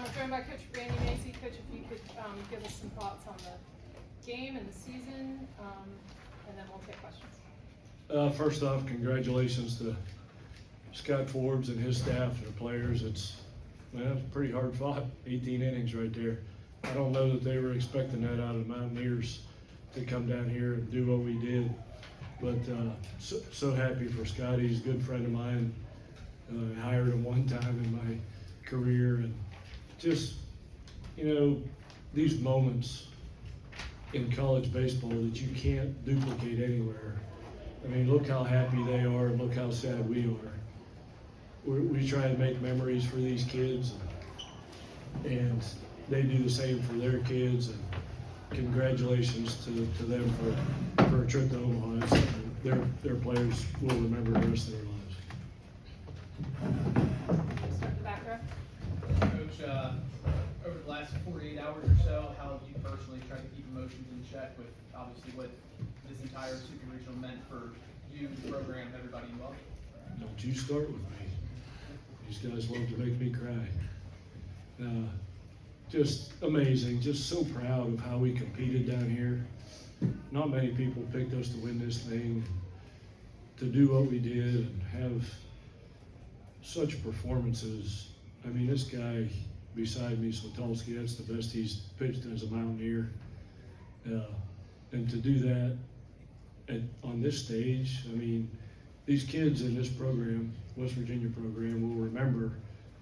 We're joined by Coach Randy Mazey. Coach, if you could give us some thoughts on the game and the season, and then we'll take questions. First off, congratulations to Scott Forbes and his staff and the players. It's a pretty hard fought, 18 innings right there. I don't know that they were expecting that out of the Mountaineers to come down here and do what we did. But so happy for Scotty. He's a good friend of mine. I hired him one time in my career, and just, these moments in college baseball that you can't duplicate anywhere. I mean, look how happy they are and look how sad we are. We try to make memories for these kids, and they do the same for their kids. And congratulations to them for a trip to Omaha. Their players will remember the rest of their lives. Start the back row. Coach, over the last 48 hours or so, how have you personally tried to keep emotions in check with obviously what this entire Super Regional meant for you, the program, everybody involved? Don't you start with me. These guys love to make me cry. Just amazing, just so proud of how we competed down here. Not many people picked us to win this thing, to do what we did and have such performances. I mean, this guy beside me, Switolski, that's the best he's pitched as a Mountaineer. And to do that on this stage, I mean, these kids in this program, West Virginia program, will remember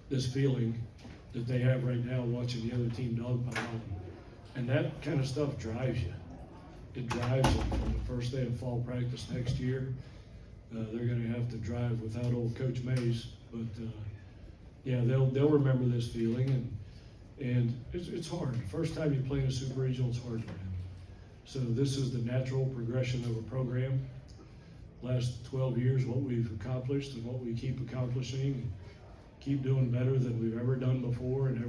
this feeling that they have right now watching the other team dogpile on. And that kind of stuff drives you. It drives them from the first day of fall practice next year. They're going to have to drive without old Coach Mays, but yeah, they'll remember this feeling, and it's hard. First time you play in a Super Regional, it's hard for them. So this is the natural progression of a program. Last 12 years, what we've accomplished and what we keep accomplishing, and keep doing better than we've ever done before. And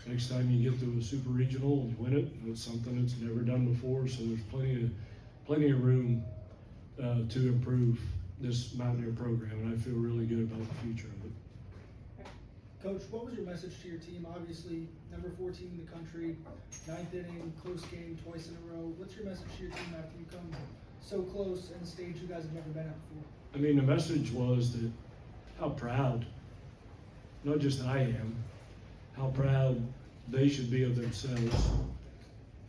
next time you get to a Super Regional and win it, it's something that's never done before. So there's plenty of room to improve this Mountaineer program, and I feel really good about the future of it. Coach, what was your message to your team? Obviously, number 14 in the country, 9th inning, close game twice in a row. What's your message to your team after you come so close in a stage you guys have never been at before? I mean, the message was that how proud, not just I am, how proud they should be of themselves,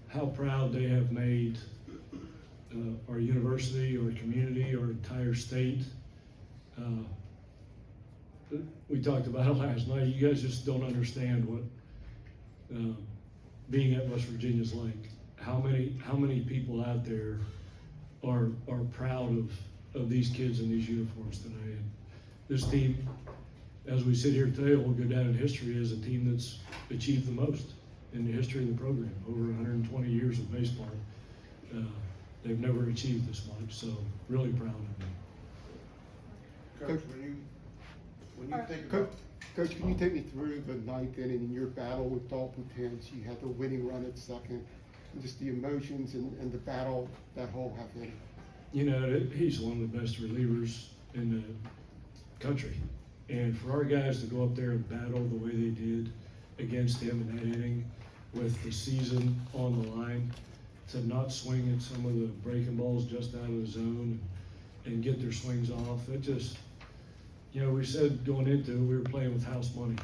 how proud they have made our university, our community, our entire state. We talked about it last night. You guys just don't understand what being at West Virginia is like. How many people out there are proud of these kids in these uniforms tonight. And this team, as we sit here today, will go down in history as a team that's achieved the most in the history of the program. Over 120 years of baseball, they've never achieved this much. So really proud of them. Coach, when you think about Coach, can you take me through the 9th inning in your battle with Dalton Pence? You had the winning run at second, and just the emotions and the battle that whole half inning. He's one of the best relievers in the country. And for our guys to go up there and battle the way they did against him in that inning with the season on the line, to not swing at some of the breaking balls just out of the zone and get their swings off, it just, we said going into it, we were playing with house money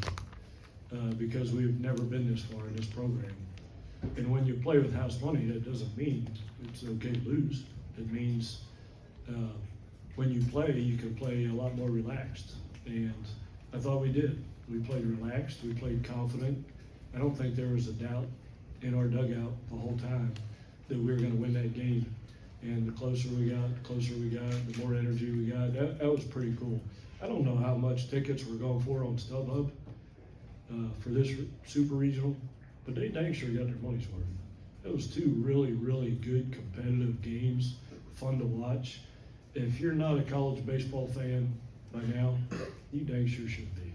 because we've never been this far in this program. And when you play with house money, that doesn't mean it's okay to lose. It means when you play, you can play a lot more relaxed. And I thought we did. We played relaxed, we played confident. I don't think there was a doubt in our dugout the whole time that we were going to win that game. And the closer we got, the more energy we got. That was pretty cool. I don't know how much tickets we're going for on StubHub for this Super Regional, but they dang sure got their money's worth. It was two really, really good competitive games, fun to watch. If you're not a college baseball fan by now, you dang sure should be.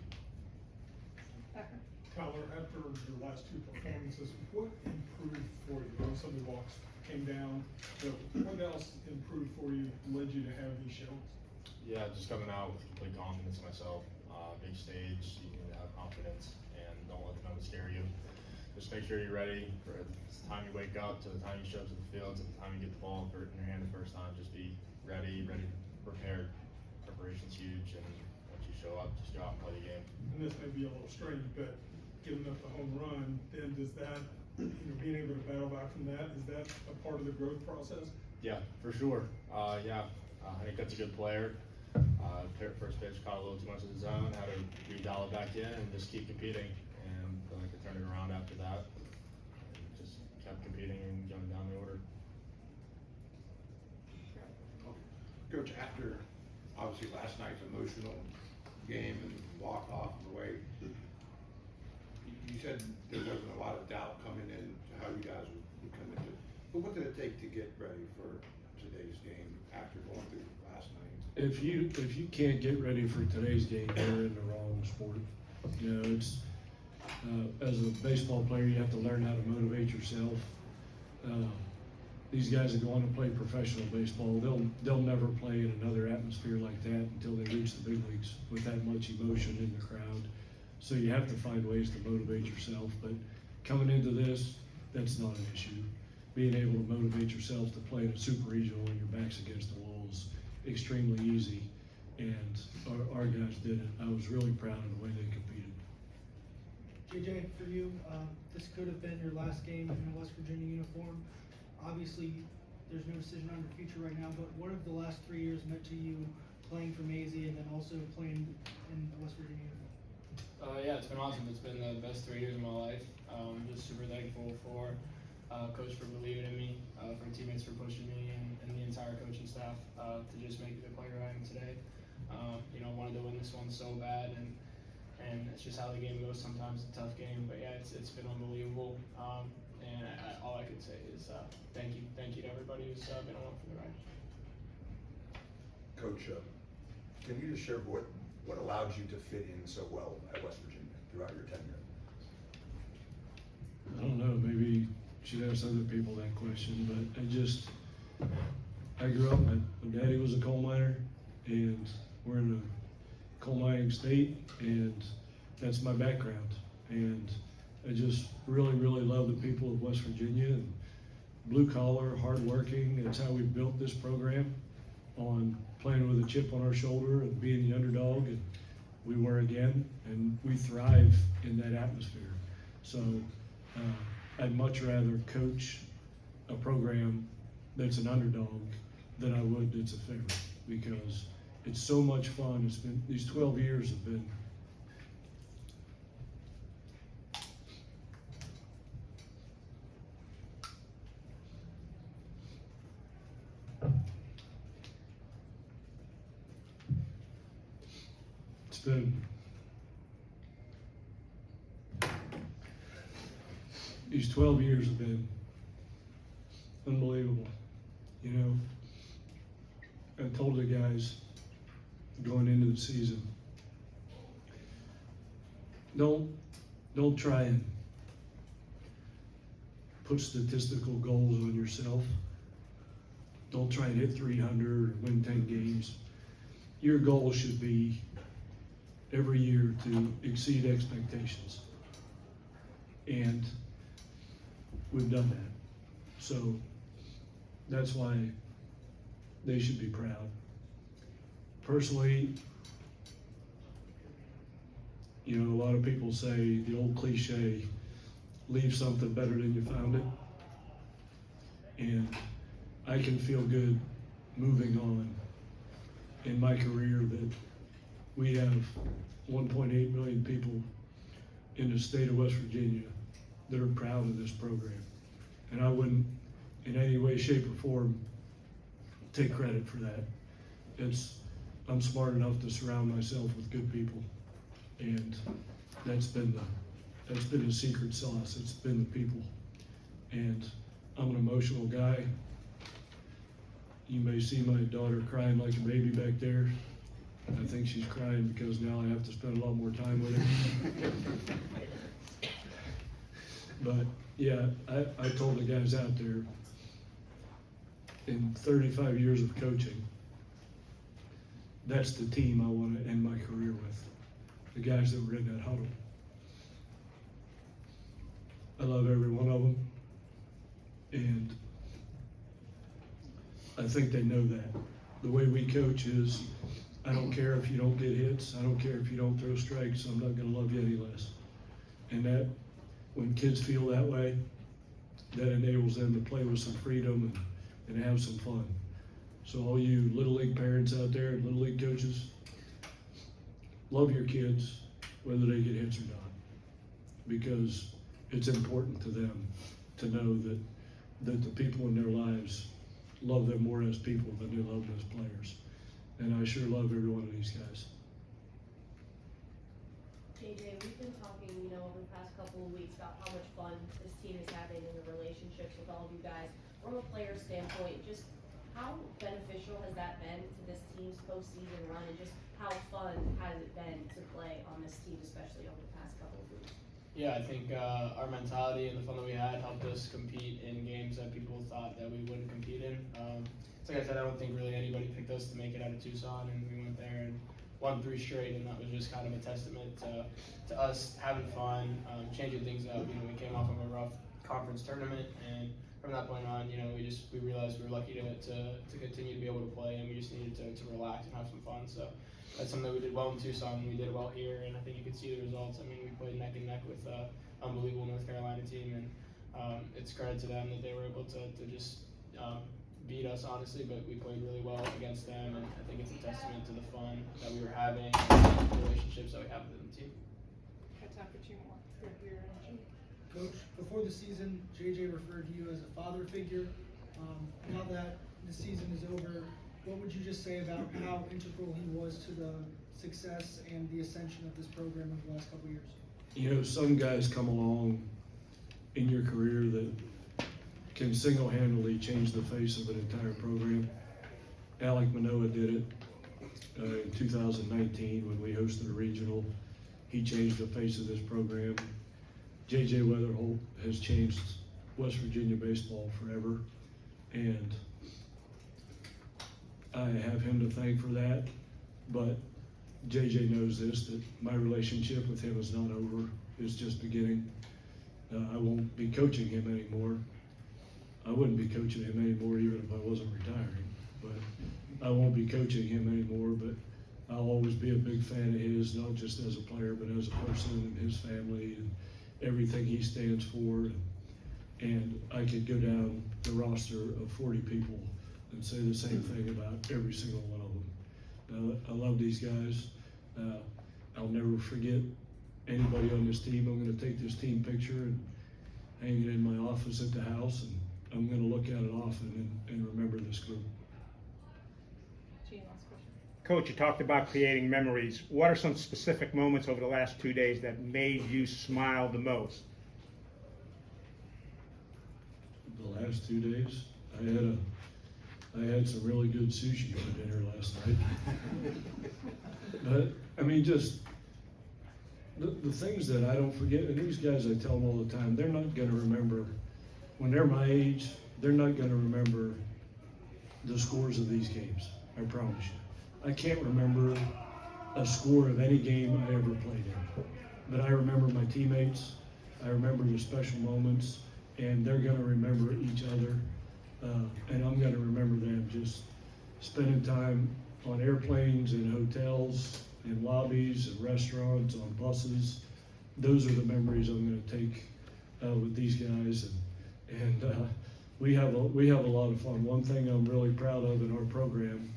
Tyler, after your last two performances, what improved for you? Some of the walks came down. So what else improved for you, led you to have these showings? Yeah, just coming out with complete confidence in myself. Big stage, you can have confidence, and just make sure you're ready for the time you wake up to the time you show up to the field to the time you get the ball in your hand the first time. Just be ready, prepared. Preparation's huge, and once you show up, just go out and play the game. And this may be a little strange, but giving up the home run, then does that, being able to battle back from that, is that a part of the growth process? Yeah, for sure. I think that's a good player. First pitch caught a little too much of the zone, had to redial it back in and just keep competing. And I could turn it around after that. And just kept competing and going down the order. Coach, after obviously last night's emotional game and walk off and the way, you said there wasn't a lot of doubt coming in to how you guys would come into it. But what did it take to get ready for today's game after going through last night? If you can't get ready for today's game, you're in the wrong sport. You know, it's as a baseball player, you have to learn how to motivate yourself. These guys that go on to play professional baseball, they'll never play in another atmosphere like that until they reach the big leagues with that much emotion in the crowd. So you have to find ways to motivate yourself. But coming into this, that's not an issue. Being able to motivate yourself to play in a super regional when your back's against the wall is extremely easy, and our guys did it. I was really proud of the way they competed. JJ, for you, this could have been your last game in a West Virginia uniform. Obviously, there's no decision on your future right now, but what have the last 3 years meant to you playing for Mazey and then also playing in the West Virginia uniform? Yeah, it's been awesome. It's been the best 3 years of my life. I'm just super thankful for Coach for believing in me, for teammates for pushing me, and the entire coaching staff to just make me the player I am today. Wanted to win this one so bad, and it's just how the game goes. Sometimes it's a tough game, but yeah, it's been unbelievable. And all I can say is thank you to everybody who's been along for the ride. Coach, can you just share what allowed you to fit in so well at West Virginia throughout your tenure? I don't know, maybe should ask other people that question, but I grew up, my daddy was a coal miner, and we're in a coal mining state, and that's my background. And I just really, really love the people of West Virginia, and blue collar, hardworking. That's how we built this program, on playing with a chip on our shoulder and being the underdog, and we were again, and we thrive in that atmosphere. So I'd much rather coach a program that's an underdog than I would that's a favorite, because it's so much fun. It's been, these 12 years have been these 12 years have been unbelievable. You know, I told the guys going into the season, don't try and put statistical goals on yourself. Don't try and hit 300 or win 10 games. Your goal should be every year to exceed expectations. And we've done that. So that's why they should be proud. Personally, you know, a lot of people say the old cliche, leave something better than you found it. And I can feel good moving on in my career that we have 1.8 million people in the state of West Virginia that are proud of this program. And I wouldn't in any way, shape, or form take credit for that. I'm smart enough to surround myself with good people, and that's been the secret sauce. It's been the people. And I'm an emotional guy. You may see my daughter crying like a baby back there. I think she's crying because now I have to spend a lot more time with her. But yeah, I told the guys out there, in 35 years of coaching, that's the team I want to end my career with. The guys that were in that huddle. I love think they know that. The way we coach is, I don't care if you don't get hits, I don't care if you don't throw strikes, I'm not gonna love you any less. And that, when kids feel that way, that enables them to play with some freedom and have some fun. So all you Little League parents out there, Little League coaches, love your kids, whether they get hits or not, because it's important to them to know that the people in their lives love them more as people than they love them as players. And I sure love every one of these guys. JJ, we've been talking, over the past couple of weeks about how much fun this team is having and the relationships with all of you guys. From a player standpoint, just how beneficial has that been to this team's postseason run, and just how fun has it been to play on this team, especially over the past couple of weeks? Yeah, I think our mentality and the fun that we had helped us compete in games that people thought that we wouldn't compete in. It's like I said, I don't think really anybody picked us to make it out of Tucson, and we went there and won 3 straight, and that was just kind of a testament to us having fun, changing things up. We came off of a rough conference tournament, and from that point on, we realized we were lucky to continue to be able to play, and we just needed to relax and have some fun. So that's something that we did well in Tucson, and we did well here, and I think you can see the results. I mean, we played neck and neck with unbelievable North Carolina team, and it's credit to them that they were able to just beat us, honestly, but we played really well against them, and I think it's a testament to the fun that we were having and the relationships that we have within the team. Got time for 2 more. Your energy. Coach, before the season, JJ referred to you as a father figure. Now that the season is over, what would you just say about how integral he was to the success and the ascension of this program over the last couple of years? Some guys come along in your career that can single-handedly change the face of an entire program. Alec Manoa did it in 2019 when we hosted a regional. He changed the face of this program. JJ Weatherholt has changed West Virginia baseball forever, and I have him to thank for that. But JJ knows this, that my relationship with him is not over, it's just beginning. I won't be coaching him anymore. I wouldn't be coaching him anymore even if I wasn't retiring, but I won't be coaching him anymore. But I'll always be a big fan of his, not just as a player, but as a person and his family and everything he stands for. And I could go down the roster of 40 people and say the same thing about every single one of them. I love these guys. I'll never forget anybody on this team. I'm going to take this team picture and hang it in my office at the house, and I'm going to look at it often and remember this group. Gene, last question. Coach, you talked about creating memories. What are some specific moments over the last 2 days that made you smile the most? The last 2 days, I had some really good sushi for dinner last night. But I mean, just the things that I don't forget, and these guys, I tell them all the time, they're not going to remember, when they're my age, they're not going to remember the scores of these games, I promise you. I can't remember a score of any game I ever played in, but I remember my teammates, I remember the special moments, and they're going to remember each other, and I'm going to remember them just spending time on airplanes, in hotels, in lobbies, in restaurants, on buses. Those are the memories I'm going to take with these guys, and we have a lot of fun. One thing I'm really proud of in our program,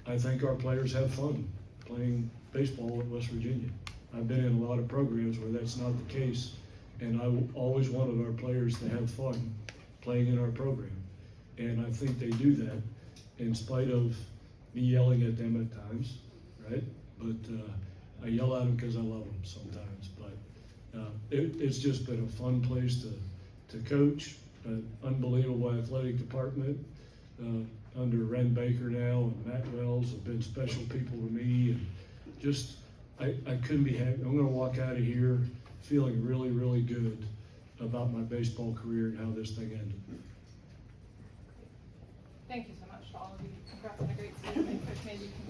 I think our players have fun playing baseball at West Virginia. I've been in a lot of programs where that's not the case, and I always wanted our players to have fun playing in our program, and I think they do that in spite of me yelling at them at times, right? But I yell at them because I love them sometimes. But it's just been a fun place to coach, an unbelievable athletic department under Ren Baker now, and Matt Wells have been special people to me, and just I couldn't be happy. I'm going to walk out of here feeling really, really good about my baseball career and how this thing ended. Thank you so much to all of you. Congrats on a great season. Coach Randy,